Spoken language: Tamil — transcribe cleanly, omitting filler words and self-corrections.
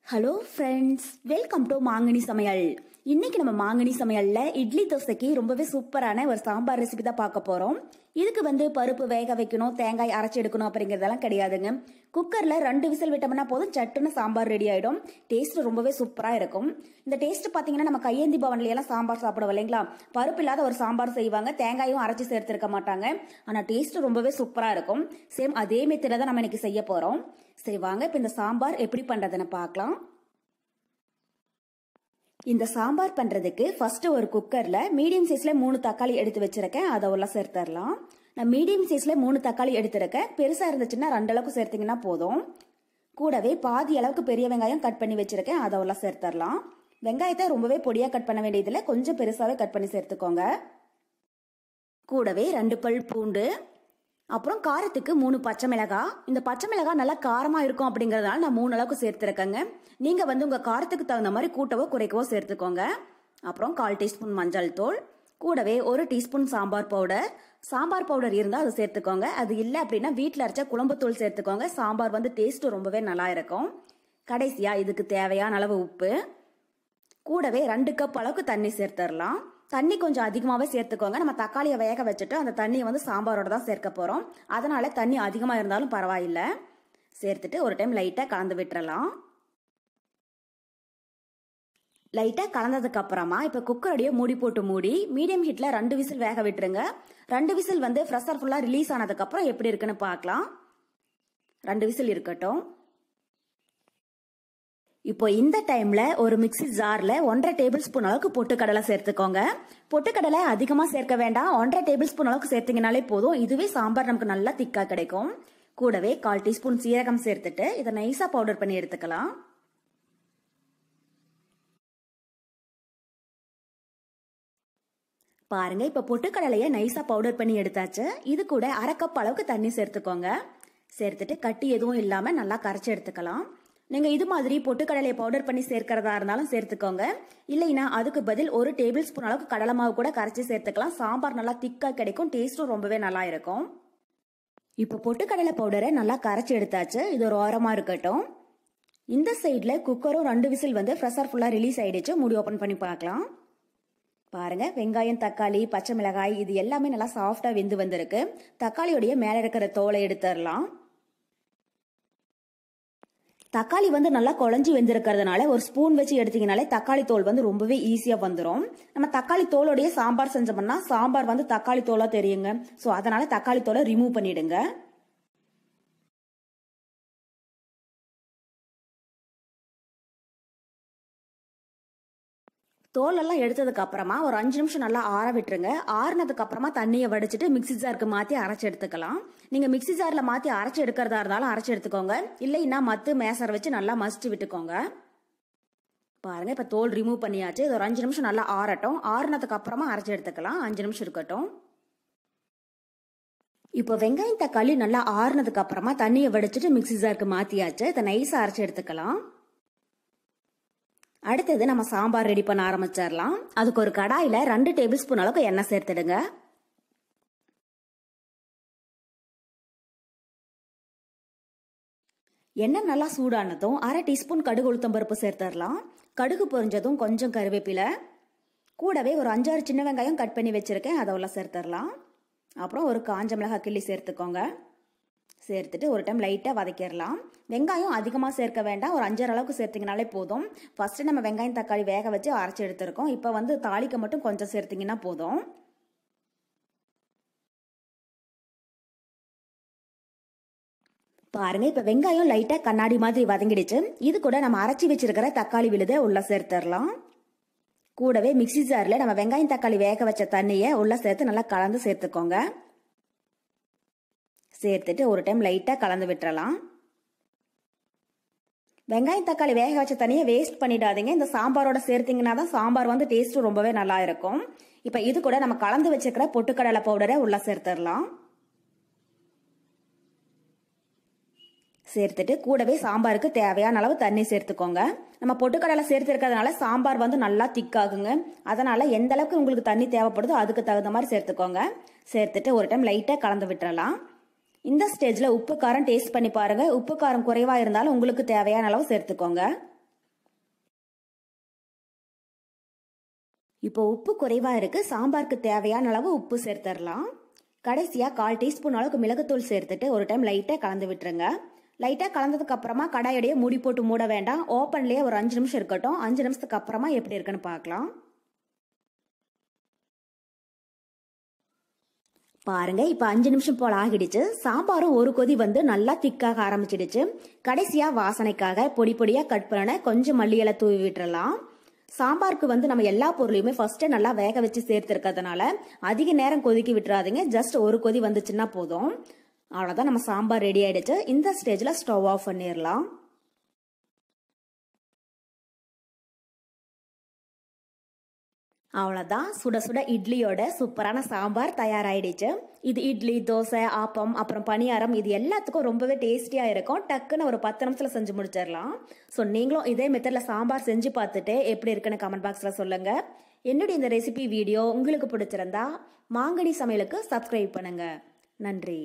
ஹலோ ஃப்ரெண்ட்ஸ், வெல்கம் டு மாங்கனி சமையல். இன்னைக்கு நம்ம மாங்கனி சமையல்ல இட்லி தோசைக்கு ரொம்பவே சூப்பரான ஒரு சாம்பார் ரெசிபி தான் பார்க்க போறோம். இதுக்கு பருப்பு வேக வைக்கணும், தேங்காய் அரைச்சி எடுக்கணும் அப்படிங்கறதெல்லாம் கிடையாதுங்க. குக்கர்ல 2 விசில் விட்டோம்னா போதும், சட்டுன்னு சாம்பார் ரெடி ஆயிடும். டேஸ்ட் ரொம்பவே சூப்பரா இருக்கும். இந்த டேஸ்ட் பாத்தீங்கன்னா நம்ம கையேந்தி பவன்ல எல்லாம் சாம்பார் சாப்பிடுவோம் இல்லைங்களா, பருப்பு இல்லாத ஒரு சாம்பார் செய்வாங்க, தேங்காயும் அரைச்சி சேர்த்திருக்க மாட்டாங்க. ஆனா டேஸ்ட் ரொம்பவே சூப்பரா இருக்கும். சேம் அதே மெத்தட்ல தான் நம்ம இன்னைக்கு செய்ய போறோம். சரி வாங்க இப்ப இந்த சாம்பார் எப்படி பண்றதுன்னு பார்க்கலாம். இந்த சாம்பார் பண்றதுக்கு ஃபர்ஸ்ட் ஒரு குக்கர்ல மீடியம் சைஸ்ல 3 தக்காளி எடுத்து வச்சிருக்கேன், அதை உள்ள சேர்த்தரலாம். நான் மீடியம் சைஸ்ல 3 தக்காளி எடுத்திருக்கேன், பெருசா இருந்துச்சுன்னா 2 அளவுக்கு சேர்த்தீங்கன்னா போதும். கூடவே பாதி அளவுக்கு பெரிய வெங்காயம் கட் பண்ணி வச்சிருக்கேன், அதை உள்ள சேர்த்தரலாம். வெங்காயத்தை ரொம்பவே பொடியா கட் பண்ண வேண்டியதுல கொஞ்சம் பெருசாவே கட் பண்ணி சேர்த்துக்கோங்க. கூடவே 2 பல் பூண்டு, அப்புறம் காரத்துக்கு 3 பச்சை மிளகாய். இந்த பச்சை மிளகாய் நல்லா காரமா இருக்கும் அப்படிங்கறதுனால நான் 3 அளவுக்கு சேர்த்திருக்கேங்க. நீங்க உங்க காரத்துக்கு தகுந்த மாதிரி கூட்டவோ குறைக்கவோ சேர்த்துக்கோங்க. அப்புறம் 1/4 டீஸ்பூன் மஞ்சள் தூள், கூடவே 1 teaspoon sambar powder. Sambar powder இருந்தா அதை சேர்த்துக்கோங்க, அது இல்லை அப்படின்னா வீட்டில் அரைச்ச குழம்பு தூள் சேர்த்துக்கோங்க. சாம்பார் டேஸ்ட் ரொம்பவே நல்லா இருக்கும். கடைசியா இதுக்கு தேவையான அளவு உப்பு, கூடவே 2 கப் அளவுக்கு தண்ணி சேர்த்துடலாம். தண்ணி கொஞ்சம் அதிகமாகவே சேர்த்துக்கோங்க. நம்ம தக்காளியை வேக வச்சுட்டு அந்த தண்ணியை சாம்பாரோட தான் சேர்க்க போறோம், அதனால தண்ணி அதிகமாக இருந்தாலும் பரவாயில்ல. சேர்த்துட்டு ஒரு டைம் லைட்டா கலந்து விட்டுறலாம். லைட்டா கலந்ததுக்கு அப்புறமா இப்ப குக்கரோடைய மூடி போட்டு மூடி மீடியம் ஹீட்ல 2 விசில் வேக விட்டுருங்க. 2 விசில் பிரஷர் ஃபுல்லா ரிலீஸ் ஆனதுக்கு அப்புறம் எப்படி இருக்குன்னு பார்க்கலாம். 2 விசில் இருக்கட்டும். இப்போ இந்த டைம்ல ஒரு மிக்ஸி ஜார்ல 1/2 டேபிள் ஸ்பூன் அளவுக்கு பொட்டுக்கடலை சேர்த்துக்கோங்க. பொட்டுக்கடலை அதிகமா சேர்க்க வேண்டாம், 1/2 டேபிள் ஸ்பூன் அளவுக்கு சேர்த்தீங்கனாலே போதும். இதுவே சாம்பார் நமக்கு நல்லா திக்கா கிடைக்கும். கூடவே 1/4 டீஸ்பூன் சீரகம் சேர்த்துட்டு இதை நைஸா பவுடர் பண்ணி எடுத்துக்கலாம். பாருங்க இப்ப பொட்டுக்கடலையை நைஸா பவுடர் பண்ணி எடுத்தாச்சு. இது கூட 1/2 கப் அளவுக்கு தண்ணி சேர்த்துக்கோங்க. சேர்த்துட்டு கட்டி எதுவும் இல்லாம நல்லா கரைச்சி எடுத்துக்கலாம். நீங்க இது மாதிரி பொட்டுக்கடலையை பவுடர் பண்ணி சேர்க்கிறதா இருந்தாலும் சேர்த்துக்கோங்க, இல்லைன்னா அதுக்கு பதில் 1 டேபிள் ஸ்பூன் அளவுக்கு கடலை மாவு கூட கரைச்சி சேர்த்துக்கலாம். சாம்பார் நல்லா திக்கா கிடைக்கும், டேஸ்டும் ரொம்பவே நல்லா இருக்கும். இப்போ பொட்டுக்கடலை பவுடரை நல்லா கரைச்சி எடுத்தாச்சு, இது ஒரு ஓரமா இருக்கட்டும். இந்த சைட்ல குக்கரும் 2 விசில் பிரஷர் ஃபுல்லா ரிலீஸ் ஆயிடுச்சு. மூடி ஓபன் பண்ணி பார்க்கலாம். பாருங்க வெங்காயம், தக்காளி, பச்சை மிளகாய் இது எல்லாமே நல்லா சாஃப்டா வெந்து வந்திருக்கு. தக்காளியோடைய மேல இருக்கிற தோலை எடுத்துடலாம். தக்காளி நல்லா குழஞ்சி வெந்திருக்கிறதுனால ஒரு ஸ்பூன் வச்சு எடுத்தீங்கனாலே தக்காளி தோல் ரொம்பவே ஈஸியா வந்துடும். நம்ம தக்காளி தோலோடைய சாம்பார் செஞ்சோம்னா சாம்பார் தக்காளி தோலா தெரியுங்க. சோ அதனால தக்காளி தோலை ரிமூவ் பண்ணிடுங்க. தோல் எல்லாம் எடுத்ததுக்கு அப்புறமா ஒரு 5 நிமிஷம் நல்லா ஆற விட்டுருங்க. ஆறுனதுக்கு அப்புறமா தண்ணியை வடிச்சிட்டு மிக்ஸி ஜாருக்கு மாத்தி அரைச்சு எடுத்துக்கலாம். நீங்க மிக்ஸி ஜார்ல மாத்தி அரைச்சு எடுக்கிறதா இருந்தாலும் அரைச்சு எடுத்துக்கோங்க, இல்லைன்னா மத்து மேசர் வச்சு நல்லா மசிச்சு விட்டுக்கோங்க. பாருங்க இப்ப தோல் ரிமூவ் பண்ணியாச்சு. இது ஒரு 5 நிமிஷம் நல்லா ஆறட்டும். ஆறுனதுக்கு அப்புறமா அரைச்சு எடுத்துக்கலாம். 5 நிமிஷம் இருக்கட்டும். இப்போ வெங்காயம் தக்காளி நல்லா ஆறுனதுக்கு அப்புறமா தண்ணியை வடிச்சிட்டு மிக்ஸி ஜாருக்கு மாத்தியாச்சு. இதை நைஸா அரைச்சு எடுத்துக்கலாம். அடுத்தது நம்ம சாம்பார் ரெடி பண்ண ஆரம்பிச்சிடலாம். அதுக்கு ஒரு கடாயில 2 டேபிள் ஸ்பூன் அளவுக்கு எண்ணெய் சேர்த்துடுங்க. எண்ணெய் நல்லா சூடானதும் 1/2 டீஸ்பூன் கடுகு உளுத்தம் பருப்பு சேர்த்துடலாம். கடுகு பொரிஞ்சதும் கொஞ்சம் கருவேப்பிலை, கூடவே ஒரு 5-6 சின்ன வெங்காயம் கட் பண்ணி வச்சிருக்கேன், அதை உள்ள சேர்த்துடலாம். அப்புறம் ஒரு காஞ்ச மிளகாய் கிள்ளி சேர்த்துக்கோங்க. சேர்த்துட்டு ஒரு டைம் லைட்டா வதக்கிடலாம். வெங்காயம் அதிகமா சேர்க்க வேண்டாம், ஒரு 5-6 அளவுக்கு சேர்த்தீங்கனாலே போதும். ஃபர்ஸ்ட் நம்ம வெங்காயம் தக்காளி வேக வச்சு அரைச்சு எடுத்திருக்கோம், இப்ப தாளிக்க மட்டும் கொஞ்சம் சேர்த்தீங்கன்னா போதும். பாருங்க இப்ப வெங்காயம் லைட்டா கண்ணாடி மாதிரி வதங்கிடுச்சு. இது கூட நம்ம அரைச்சி வச்சிருக்கிற தக்காளி விழுதை உள்ள சேர்த்துடலாம். கூடவே மிக்ஸி ஜார்ல நம்ம வெங்காயம் தக்காளி வேக வச்ச தண்ணியை உள்ள சேர்த்து நல்லா கலந்து சேர்த்துக்கோங்க. சேர்த்துட்டு ஒரு டைம் லைட்டா கலந்து விட்டுறலாம். வெங்காயம் தக்காளி வேக வச்ச தண்ணியை வேஸ்ட் பண்ணிடாதீங்க. இந்த சாம்பாரோட சேர்த்தீங்கன்னா தான் சாம்பார் டேஸ்ட் ரொம்பவே நல்லா இருக்கும். இப்ப இது கூட நம்ம கலந்து வச்சுக்கிற பொட்டுக்கடலை பவுடரை உள்ள சேர்த்துடலாம். சேர்த்துட்டு கூடவே சாம்பாருக்கு தேவையான அளவு தண்ணி சேர்த்துக்கோங்க. நம்ம பொட்டுக்கடலை சேர்த்து இருக்கிறதுனால சாம்பார் நல்லா திக்காகுங்க. அதனால எந்த அளவுக்கு உங்களுக்கு தண்ணி தேவைப்படுதோ அதுக்கு தகுந்த மாதிரி சேர்த்துக்கோங்க. சேர்த்துட்டு ஒரு டைம் லைட்டா கலந்து விட்டுறலாம். இந்த ஸ்டேஜ்ல உப்பு காரம் டேஸ்ட் பண்ணி பாருங்க. உப்பு காரம் குறைவா இருந்தாலும் உங்களுக்கு தேவையான அளவு சேர்த்துக்கோங்க. இப்போ உப்பு குறைவா இருக்கு, சாம்பாருக்கு தேவையான அளவு உப்பு சேர்த்துடலாம். கடைசியா 1/4 டீஸ்பூன் அளவுக்கு மிளகுத்தூள் சேர்த்துட்டு ஒரு டைம் லைட்டா கலந்து விட்டுருங்க. லைட்டா கலந்ததுக்கு அப்புறமா கடாயோடைய மூடி போட்டு மூட வேண்டாம், ஓப்பன்லயே ஒரு 5 நிமிஷம் இருக்கட்டும். 5 நிமிஷத்துக்கு அப்புறமா எப்படி இருக்குன்னு பார்க்கலாம். பாருங்க, இப்ப 5 நிமிஷம் போல ஆகிடுச்சு. சாம்பாரும் ஒரு கொதி வந்து நல்லா திக்காக ஆரம்பிச்சிடுச்சு. கடைசியா வாசனைக்காக பொடி பொடியா கட் பண்ண கொஞ்சம் மல்லி இலை தூவி விட்டுறலாம். சாம்பாருக்கு வந்து நம்ம எல்லா பொருளையுமே ஃபர்ஸ்ட் நல்லா வேக வச்சு சேர்த்துருக்கிறதுனால அதிக நேரம் கொதிக்க விட்டுறாதீங்க. ஜஸ்ட் ஒரு கொதி வந்துச்சுன்னா போதும். அவ்வளவுதான், நம்ம சாம்பார் ரெடி ஆயிடுச்சு. இந்த ஸ்டேஜ்ல ஸ்டவ் ஆஃப் பண்ணிடலாம். அவ்வளோதான், சுட சுட இட்லியோட சூப்பரான சாம்பார் தயாராகிடுச்சு. இது இட்லி, தோசை, ஆப்பம், அப்புறம் பணியாரம், இது எல்லாத்துக்கும் ரொம்பவே டேஸ்டியாக இருக்கும். டக்குன்னு ஒரு 10 நிமிஷத்தில் செஞ்சு முடிச்சிடலாம். ஸோ நீங்களும் இதே மெத்தடில் சாம்பார் செஞ்சு பார்த்துட்டு எப்படி இருக்குன்னு கமெண்ட் பாக்ஸில் சொல்லுங்கள். என்னுடைய இந்த ரெசிபி வீடியோ உங்களுக்கு பிடிச்சிருந்தா மாங்கனி சமையலுக்கு சப்ஸ்கிரைப் பண்ணுங்கள். நன்றி.